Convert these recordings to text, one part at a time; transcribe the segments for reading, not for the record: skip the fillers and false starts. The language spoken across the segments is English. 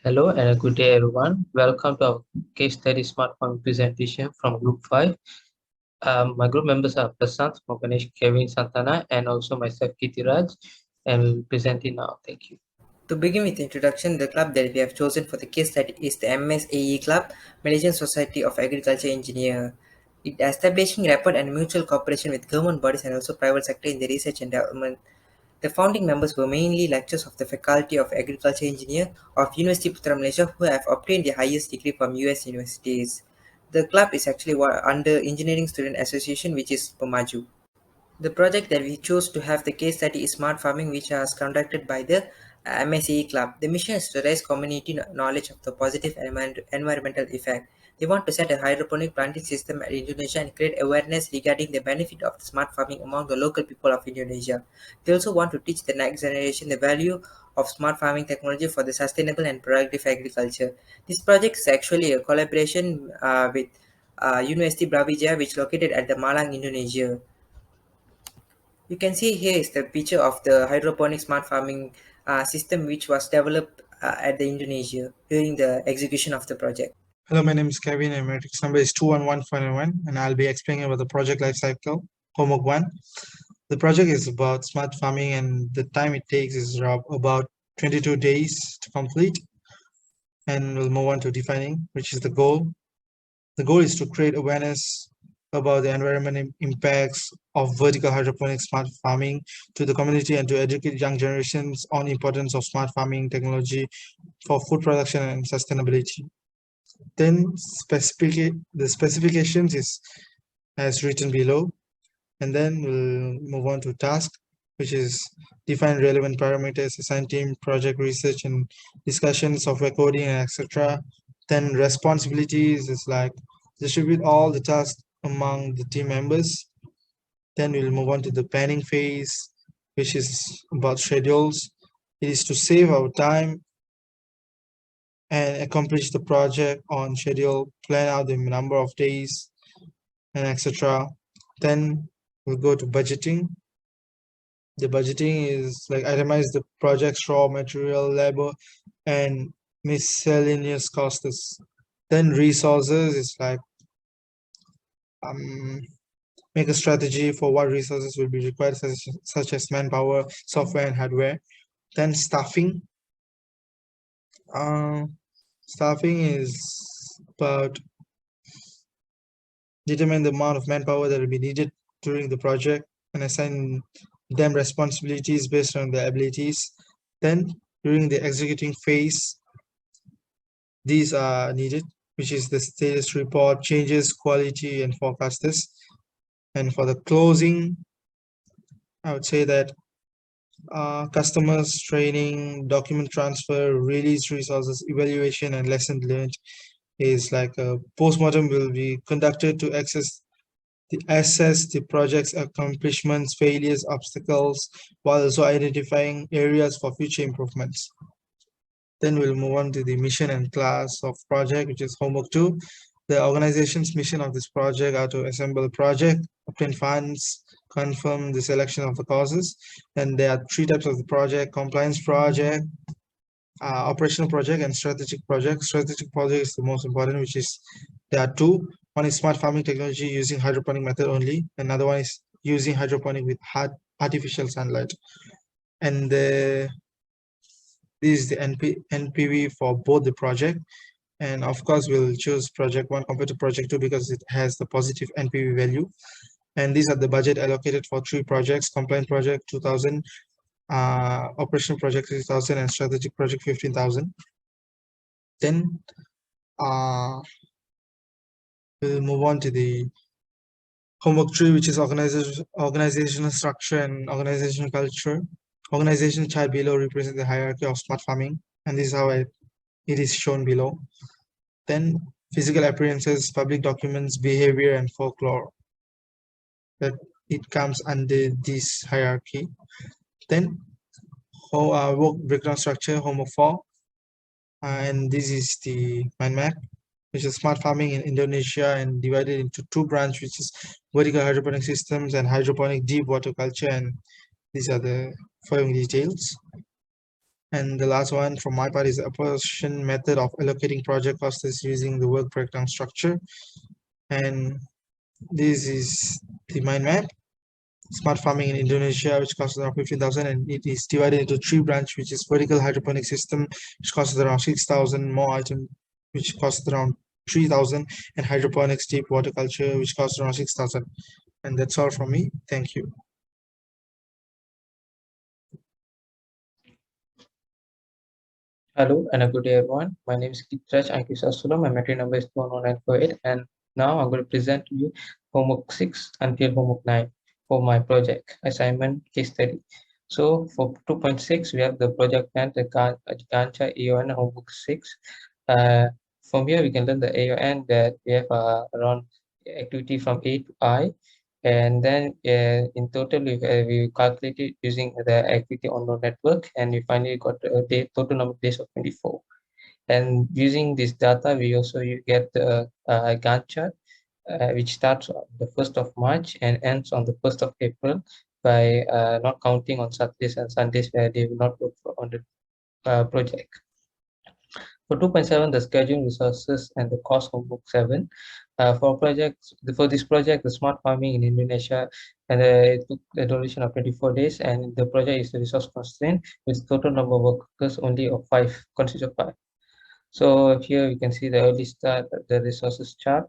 Hello and a good day, everyone. Welcome to our case study smart farming presentation from Group 5. My group members are Prasant, Moganesh, Kevin, Santana, and also myself, Kitiraj, and we'll present it now. Thank you. To begin with the introduction, the club that we have chosen for the case study is the MSAE Club, Malaysian Society of Agriculture Engineer. It establishing rapid and mutual cooperation with government bodies and also private sector in the research and development. The founding members were mainly lecturers of the Faculty of Agriculture Engineer of University Putra Malaysia who have obtained the highest degree from US universities. The club is actually under Engineering Student Association, which is PEMAJU. The project that we chose to have the case study is smart farming, which was conducted by the MSE Club. The mission is to raise community knowledge of the positive environmental effect. They want to set a hydroponic planting system in Indonesia and create awareness regarding the benefit of smart farming among the local people of Indonesia. They also want to teach the next generation the value of smart farming technology for the sustainable and productive agriculture. This project is actually a collaboration with University Brawijaya, which is located at the Malang, Indonesia. You can see here is the picture of the hydroponic smart farming system which was developed at the Indonesia during the execution of the project. Hello, my name is Kevin and my matrix number is 211491 and I'll be explaining about the project lifecycle, homework 1. The project is about smart farming and the time it takes is about 22 days to complete. And we'll move on to defining, which is the goal. The goal is to create awareness about the environmental impacts of vertical hydroponic smart farming to the community and to educate young generations on importance of smart farming technology for food production and sustainability. Then the specifications is as written below, and then we'll move on to task, which is define relevant parameters, assign team, project research and discussion, software coding, and etc. Then responsibilities is like distribute all the tasks among the team members. Then we'll move on to the planning phase, which is about schedules. It is to save our time and accomplish the project on schedule, plan out the number of days, and etc. Then we'll go to budgeting. The budgeting is like itemize the project's raw material, labor, and miscellaneous costs. Then resources is like make a strategy for what resources will be required, such as manpower, software, and hardware. Then staffing. Staffing is about determine the amount of manpower that will be needed during the project and assign them responsibilities based on their abilities. Then during the executing phase, these are needed, which is the status report, changes, quality, and forecasters. And for the closing, I would say that customers training, document transfer, release resources, evaluation, and lesson learned is like a postmortem will be conducted to assess the project's accomplishments, failures, obstacles, while also identifying areas for future improvements. Then we'll move on to the mission and class of project, which is homework 2. The organization's mission of this project are to assemble a project, obtain funds, confirm the selection of the causes. And there are 3 types of the project: compliance project, operational project, and strategic project. Strategic project is the most important, which is there are 2. One is smart farming technology using hydroponic method only. Another one is using hydroponic with artificial sunlight. And this is the NPV for both the project. And of course, we'll choose project 1 compared to project 2 because it has the positive NPV value. And these are the budget allocated for 3 projects: compliance project 2,000, operational project 6,000, and strategic project 15,000. Then we'll move on to the homework 3, which is organizational structure and organizational culture. Organization chart below represents the hierarchy of smart farming, and this is how it is shown below. Then physical appearances, public documents, behavior, and folklore. That it comes under this hierarchy. Then work breakdown structure, homework 4. And this is the mind map, which is smart farming in Indonesia and divided into 2 branches, which is vertical hydroponic systems and hydroponic deep water culture. And these are the following details. And the last one from my part is the apportion method of allocating project costs is using the work breakdown structure. And this is the mind map. Smart farming in Indonesia, which costs around 15,000, and it is divided into 3 branches, which is vertical hydroponic system, which costs around 6,000, more item, which costs around 3,000, and hydroponics deep water culture, which costs around 6,000. And that's all from me. Thank you. Hello and a good day, everyone. My name is Kitraj Ankisasulam. My metric number is 21948, and now I'm going to present to you homework 6 until homework 9 for my project assignment case study. So for 2.6, we have the project plan, the Gancha AON homework 6. From here, we can learn the AON that we have around activity from A to I. And then in total, we calculated using the activity on the network, and we finally got a total number of days of 24. And using this data, we also get the Gantt chart, which starts on the 1st of March and ends on the 1st of April by not counting on Saturdays and Sundays where they will not work on the project. For 2.7, the schedule, resources, and the cost of book 7. For this project, the smart farming in Indonesia, and it took a duration of 24 days, and the project is a resource constraint with total number of workers only of 5, consists of 5. So here you can see the early start, the resources chart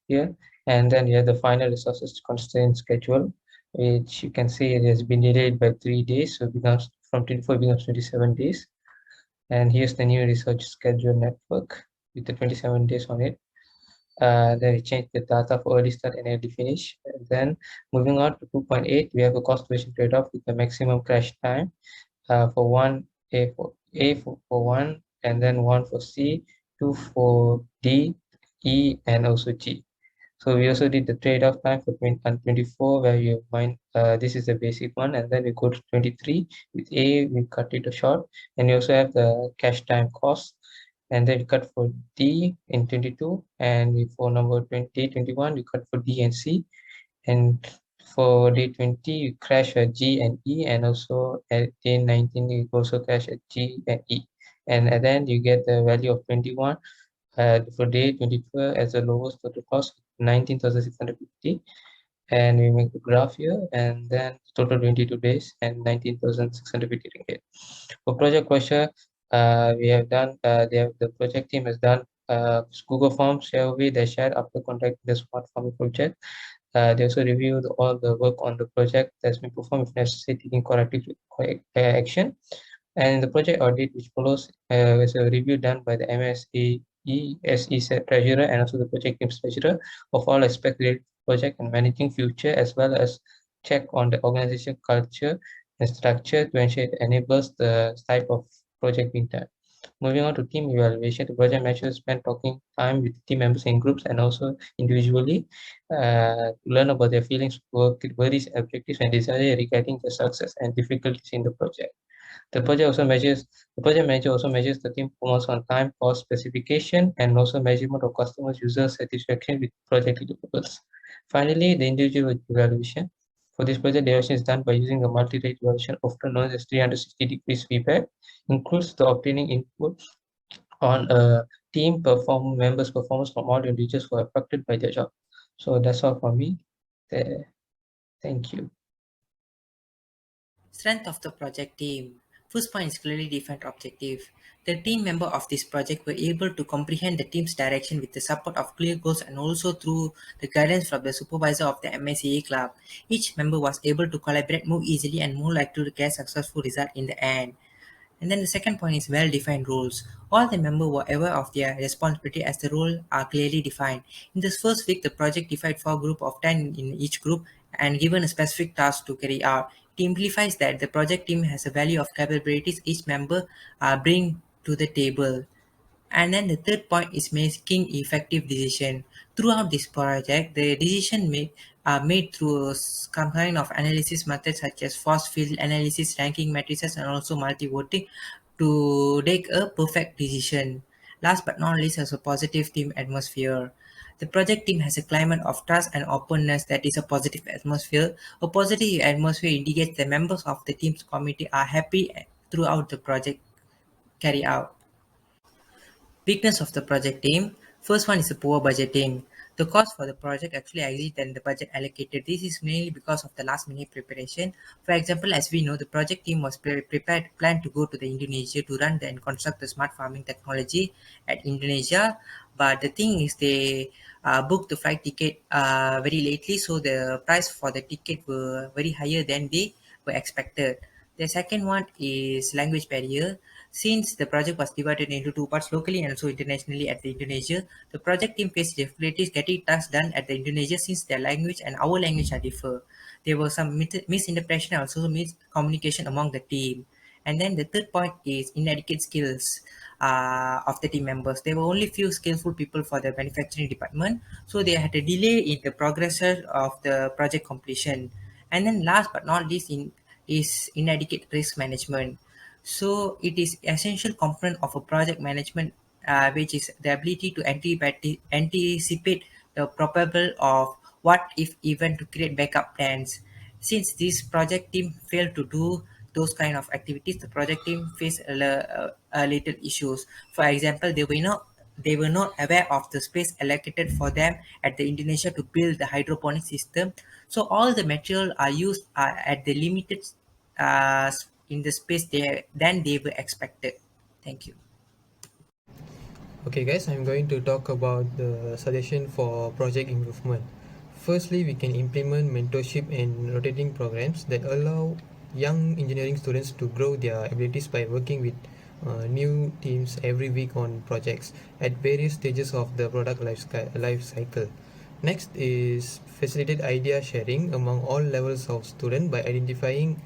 here, and then you have the final resources constraint schedule, which you can see it has been delayed by 3 days, so it becomes from 24 becomes 27 days. And here's the new research schedule network with the 27 days on it. Then we change the data for early start and early finish. And then moving on to 2.8, we have a cost efficient trade-off with the maximum crash time for one for one, and then 1 for C, 2 for D, E, and also G. So we also did the trade-off time for 24, where you find this is the basic one, and then we go to 23 with A, we cut it short, and you also have the cash time cost, and then we cut for D in 22, and for number 20, 21, we cut for D and C, and for day 20, you crash at G and E, and also at day 19, you also crash at G and E, and then you get the value of 21 for day 24 as the lowest total cost, 19,650, and we make the graph here, and then total 22 days and 19,650 ringgit. For project question, we have done the project team has done Google Forms survey they shared after conducting the smart farming project. They also reviewed all the work on the project that's been performed, if necessary, taking corrective action. And the project audit, which follows, is a review done by the MSAE treasurer and also the project team's treasurer of all aspects related to project and managing future, as well as check on the organization culture and structure to ensure it enables the type of project being done. Moving on to team evaluation, the project managers spend talking time with team members in groups and also individually to learn about their feelings, worries, objectives, and desires regarding the success and difficulties in the project. The project manager also measures the team performance on time, cost, specification, and also measurement of customers' user satisfaction with project deliverables. Finally, the individual evaluation. For this project, the evaluation is done by using the multi-rate evaluation, often known as 360 degrees feedback, includes the obtaining input on a team members' performance from all individuals who are affected by their job. So that's all for me. Thank you. Strength of the project team. First point is clearly defined objective. The team member of this project were able to comprehend the team's direction with the support of clear goals and also through the guidance from the supervisor of the MSAE club. Each member was able to collaborate more easily and more likely to get successful result in the end. And then the second point is well-defined roles. All the members were aware of their responsibility as the roles are clearly defined. In this first week, the project divided 4 groups of 10 in each group and given a specific task to carry out. It implies that the project team has a value of capabilities each member bring to the table. And then the third point is making effective decision. Throughout this project, the decision are made through some kind of analysis methods such as force field analysis, ranking matrices, and also multi-voting to take a perfect decision. Last but not least, has a positive team atmosphere. The project team has a climate of trust and openness that is a positive atmosphere. A positive atmosphere indicates the members of the team's committee are happy throughout the project. carry out. Weakness of the project team. First one is a poor budgeting. The cost for the project actually exceeds than the budget allocated. This is mainly because of the last minute preparation. For example, as we know, the project team was planned to go to the Indonesia to run and construct the smart farming technology at Indonesia. But the thing is, they booked the flight ticket very lately, so the price for the ticket were very higher than they were expected. The second one is language barrier. Since the project was divided into two parts, locally and also internationally at the Indonesia, the project team faced difficulties getting tasks done at the Indonesia since their language and our language are differ. There was some misinterpretation and also miscommunication among the team. And then the third point is inadequate skills of the team members. There were only few skillful people for the manufacturing department, so they had a delay in the progress of the project completion. And then last but not least is inadequate risk management. So it is essential component of a project management, which is the ability to anticipate the probable of what if event to create backup plans. Since this project team failed to do those kind of activities, the project team faced a little issues. For example, they were not aware of the space allocated for them at the Indonesia to build the hydroponic system. So all the material are used at the limited in the space than they were expected. Thank you. Okay guys, I'm going to talk about the suggestion for project improvement. Firstly, we can implement mentorship and rotating programs that allow young engineering students to grow their abilities by working with new teams every week on projects at various stages of the product life cycle. Next is facilitate idea sharing among all levels of student by identifying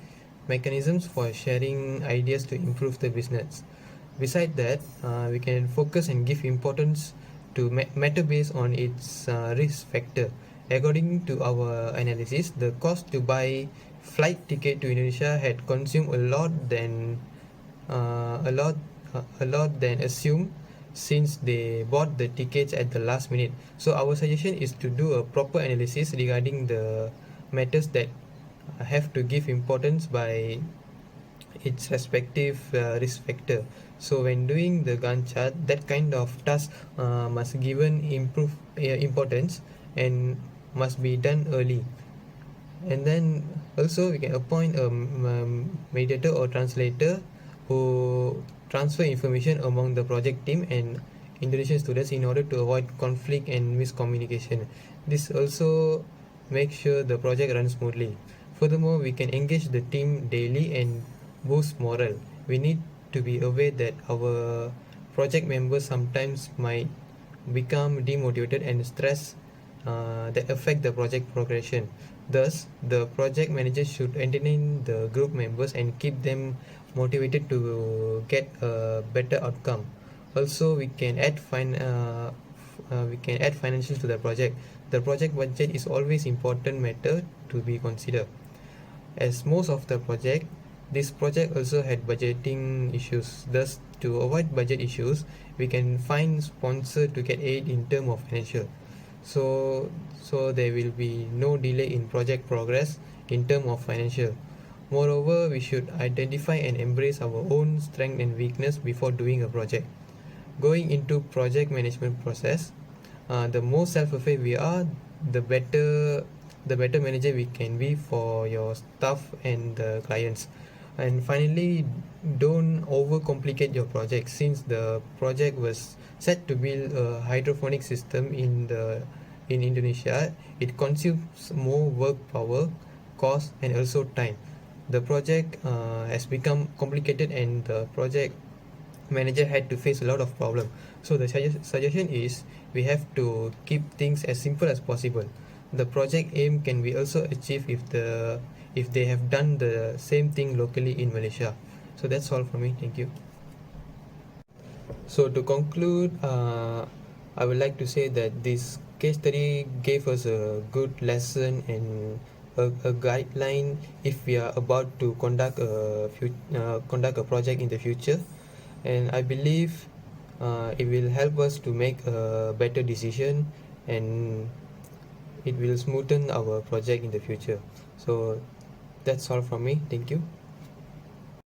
mechanisms for sharing ideas to improve the business. Besides that, we can focus and give importance to matter based on its risk factor. According to our analysis, the cost to buy flight ticket to Indonesia had consumed a lot than assumed, since they bought the tickets at the last minute. So our suggestion is to do a proper analysis regarding the matters that have to give importance by its respective risk factor. So when doing the Gantt chart, that kind of task must given importance and must be done early. And then also we can appoint a mediator or translator who transfer information among the project team and Indonesian students in order to avoid conflict and miscommunication. This also makes sure the project runs smoothly. Furthermore, we can engage the team daily and boost morale. We need to be aware that our project members sometimes might become demotivated and stressed, that affect the project progression. Thus, the project manager should entertain the group members and keep them motivated to get a better outcome. Also, we can add financials to the project. The project budget is always important matter to be considered. As most of the project, this project also had budgeting issues. Thus, to avoid budget issues, we can find sponsor to get aid in term of financial. So there will be no delay in project progress in term of financial. Moreover, we should identify and embrace our own strength and weakness before doing a project. Going into project management process, the more self-aware we are, the better manager we can be for your staff and the clients. And finally, don't overcomplicate your project. Since the project was set to build a hydroponic system in Indonesia, it consumes more work power, cost, and also time. The project has become complicated, and the project manager had to face a lot of problem. So the suggestion is we have to keep things as simple as possible. The project aim can be also achieved if they have done the same thing locally in Malaysia. So that's all from me. Thank you. So to conclude, I would like to say that this case study gave us a good lesson and a guideline if we are about to conduct a project in the future. And I believe it will help us to make a better decision, and it will smoothen our project in the future. So that's all from me. Thank you.